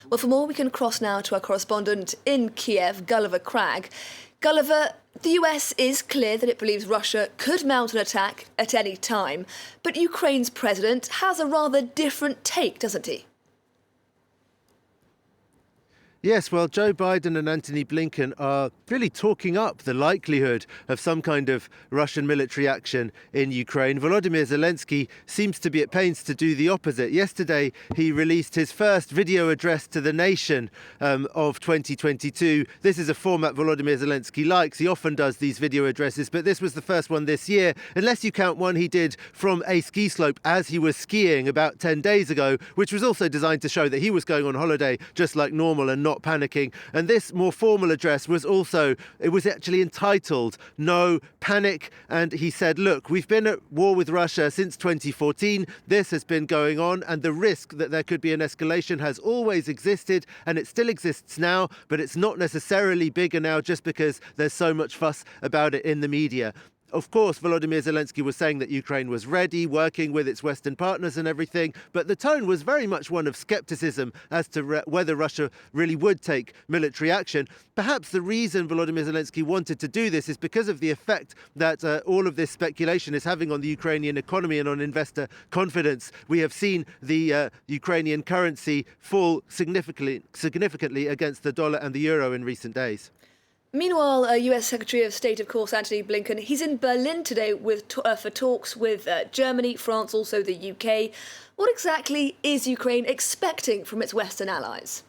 Well, for more, we can cross now to our correspondent in Kiev, Gulliver Cragg. Gulliver, the US is clear that it believes Russia could mount an attack at any time, but Ukraine's president has a rather different take, doesn't he? Yes, well, Joe Biden and Antony Blinken are really talking up the likelihood of some kind of Russian military action in Ukraine. Volodymyr Zelensky seems to be at pains to do the opposite. Yesterday, he released his first video address to the nation of 2022. This is a format Volodymyr Zelensky likes. He often does these video addresses, but this was the first one this year, unless you count one he did from a ski slope as he was skiing about 10 days ago, which was also designed to show that he was going on holiday just like normal and not panicking. And this more formal address was actually entitled No Panic. And he said, look, we've been at war with Russia since 2014. This has been going on, and the risk that there could be an escalation has always existed, and it still exists now, but it's not necessarily bigger now just because there's so much fuss about it in the media. Of course, Volodymyr Zelensky was saying that Ukraine was ready, working with its Western partners and everything, but the tone was very much one of skepticism as to whether Russia really would take military action. Perhaps the reason Volodymyr Zelensky wanted to do this is because of the effect that all of this speculation is having on the Ukrainian economy and on investor confidence. We have seen the Ukrainian currency fall significantly against the dollar and the euro in recent days. Meanwhile, US Secretary of State, of course, Antony Blinken, he's in Berlin today for talks with Germany, France, also the UK. What exactly is Ukraine expecting from its Western allies?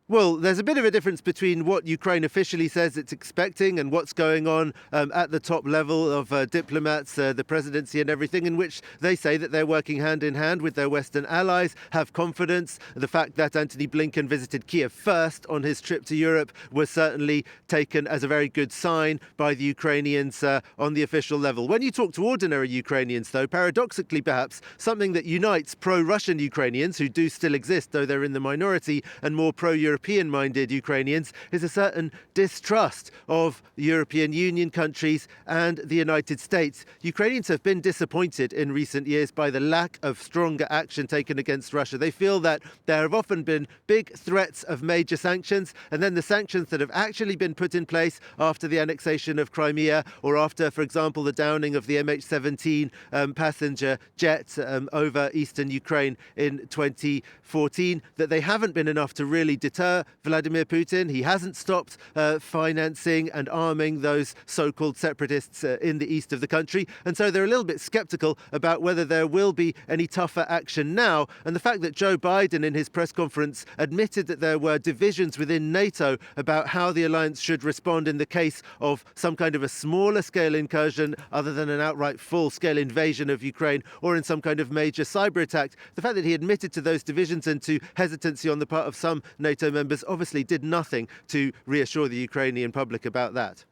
Well, there's a bit of a difference between what Ukraine officially says it's expecting and what's going on at the top level of diplomats, the presidency and everything, in which they say that they're working hand in hand with their Western allies, have confidence. The fact that Antony Blinken visited Kiev first on his trip to Europe was certainly taken as a very good sign by the Ukrainians on the official level. When you talk to ordinary Ukrainians, though, paradoxically perhaps, something that unites pro-Russian Ukrainians, who do still exist, though they're in the minority, and more pro-European-minded Ukrainians, is a certain distrust of European Union countries and the United States. Ukrainians have been disappointed in recent years by the lack of stronger action taken against Russia. They feel that there have often been big threats of major sanctions, and then the sanctions that have actually been put in place after the annexation of Crimea, or after, for example, the downing of the MH17 passenger jet over eastern Ukraine in 2014, that they haven't been enough to really deter Vladimir Putin. He hasn't stopped financing and arming those so-called separatists in the east of the country. And so they're a little bit skeptical about whether there will be any tougher action now. And the fact that Joe Biden in his press conference admitted that there were divisions within NATO about how the alliance should respond in the case of some kind of a smaller scale incursion other than an outright full-scale invasion of Ukraine, or in some kind of major cyber attack. The fact that he admitted to those divisions and to hesitancy on the part of some NATO members obviously did nothing to reassure the Ukrainian public about that.